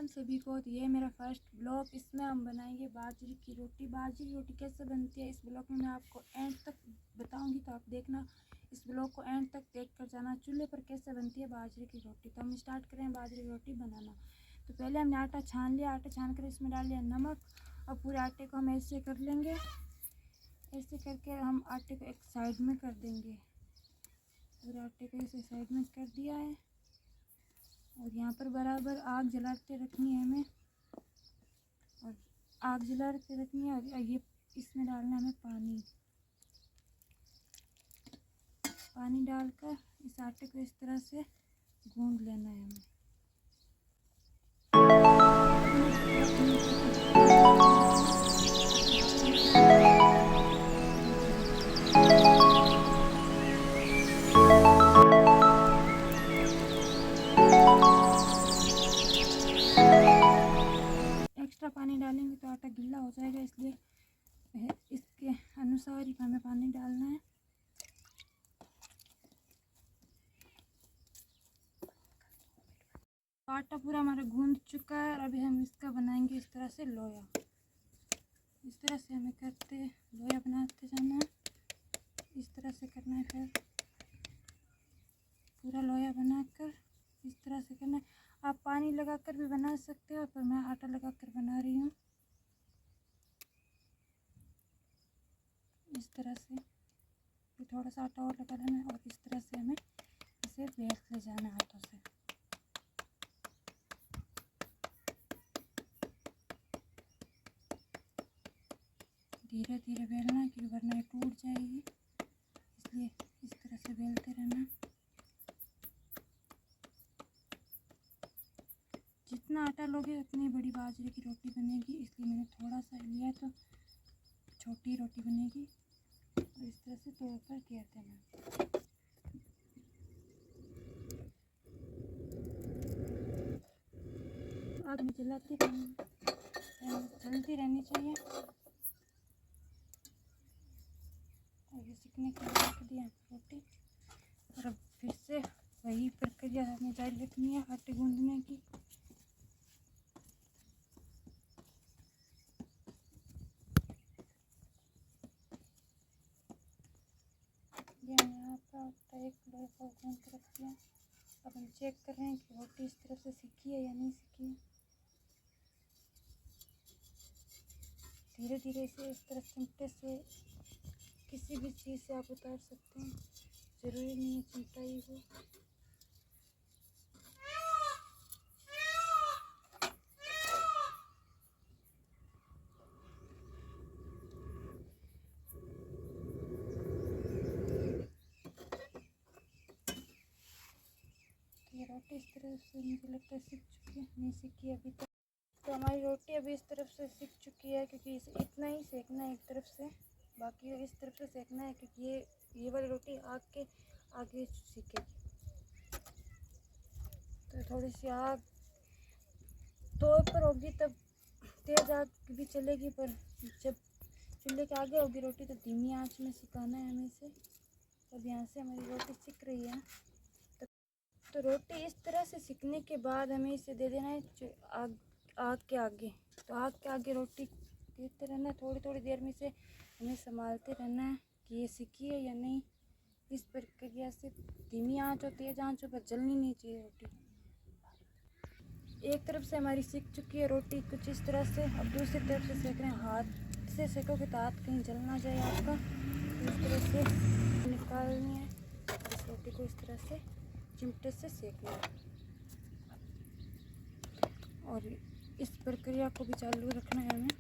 सभी को। तो ये मेरा फर्स्ट ब्लॉग, इसमें हम बनाएंगे बाजरे की रोटी। बाजरे की रोटी कैसे बनती है इस ब्लॉग में मैं आपको एंड तक बताऊंगी, तो आप देखना इस ब्लॉग को एंड तक देख कर जाना चूल्हे पर कैसे बनती है बाजरे की रोटी। तो हम स्टार्ट करें बाजरे की रोटी बनाना। तो पहले हमने आटा छान लिया, आटा छान कर इसमें डाल लिया नमक, और पूरे आटे को हम ऐसे कर लेंगे। ऐसे करके हम आटे को एक साइड में कर देंगे। पूरे आटे को ऐसे साइड में कर दिया है, और यहाँ पर बराबर आग जलाते रखनी है हमें, और आग जलाते रखनी है। और ये इसमें डालना है हमें पानी। पानी डालकर इस आटे को इस तरह से गूंद लेना है हमें। एक्स्ट्रा पानी डालेंगे तो आटा गीला हो जाएगा, इसलिए इसके अनुसार ही हमें पानी डालना है। आटा पूरा हमारा गूंद चुका है, और अभी हम इसका बनाएंगे इस तरह से लोया। इस तरह से हमें करते लोया बनाते जाना है, इस तरह से करना है। फिर पूरा लोया बनाकर इस तरह से करना है। आप पानी लगाकर भी बना सकते हो, पर मैं आटा लगाकर बना रही हूँ। इस तरह से थोड़ा सा आटा और लगा लेना है, और इस तरह से हमें इसे बेल ले जाना है हाथों से। धीरे धीरे बेलना है, क्योंकि वरना ये टूट जाएगी, इसलिए इस तरह से बेलते रहना। जितना आटा लोगे उतनी बड़ी बाजरे की रोटी बनेगी, इसलिए मैंने थोड़ा सा लिया तो छोटी रोटी बनेगी। और इस तरह से तोड़ कर घेर देना। आग में चलती रहनी चाहिए। और ये सीखने के लिए रख दिया रोटी, और अब फिर से वही प्रक्रिया हमें जारी रखनी है आटे गूंदने की। ये हमने आटा एक लोहे का गूंद के रख दिया। अब हम चेक कर रहे हैं कि रोटी इस तरफ से सीखी है या नहीं सीखी। धीरे धीरे से इस तरह चिमटे से किसी भी चीज़ से आप उतार सकते हैं, ज़रूरी नहीं है चिमटा ही हो। ये रोटी इस तरह से मुझे लगता है सीख चुकी है, नहीं सीखी अभी तक। तो हमारी रोटी अभी इस तरफ से सीख चुकी है, क्योंकि इसे इतना ही सेकना है एक तरफ से, बाकी इस तरफ से सेकना है, क्योंकि ये वाली रोटी आग के आगे सीखेगी। तो थोड़ी सी आग तो पर होगी तब तेज़ आग भी चलेगी, पर जब चूल्हे के आगे होगी रोटी तो धीमी आंच में सिकाना है हमें इसे। तब यहाँ से हमारी रोटी सिक रही है। तो रोटी इस तरह से सिकने के बाद हमें इसे दे देना है आग के आगे। तो आग के आगे रोटी देते रहना है, थोड़ी थोड़ी देर में से हमें संभालते रहना है कि ये सिकी है या नहीं। इस प्रक्रिया से धीमी आंच और तेज़ आंच पर जलनी नहीं चाहिए रोटी। एक तरफ से हमारी सिक चुकी है रोटी कुछ इस तरह से। अब दूसरी तरफ से सेक रहे हैं। हाथ से सेकोगे तो हाथ कहीं जल ना जाए आपका। इस तरह से निकालनी है, इस रोटी को इस तरह से चिमटे से सेकना है। और इस प्रक्रिया को भी चालू रखना है हमें।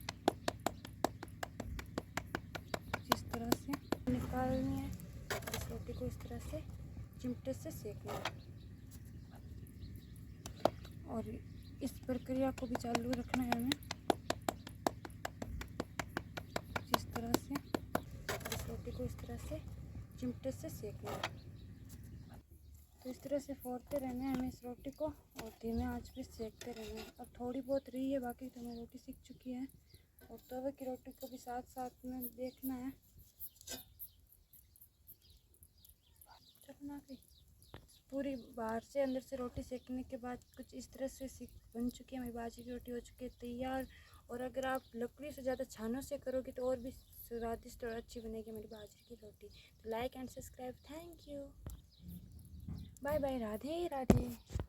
इस तरह से निकालनी है, इस रोटी को इस तरह से चिमटे से सेकना है। और इस प्रक्रिया को भी चालू रखना है हमें। इस तरह से इस रोटी को इस तरह से चिमटे से सेकना है। तो इस तरह से फोड़ते रहना है हमें इस रोटी को, और धीमे आंच पे सेकते रहना है। अब थोड़ी बहुत रही है, बाकी तो हमारी रोटी सीख चुकी है। और तवे की रोटी को भी साथ साथ में देखना है। चलना गई पूरी बाहर से अंदर से रोटी सेकने के बाद कुछ इस तरह से बन चुकी है। मेरी बाजरे की रोटी हो चुकी है तैयार। और अगर आप लकड़ी से ज़्यादा छानों से करोगे तो और भी स्वादिष्ट और अच्छी बनेगी मेरी बाजरे की रोटी। तो like and subscribe. Thank you. Bye bye. Radhe Radhe.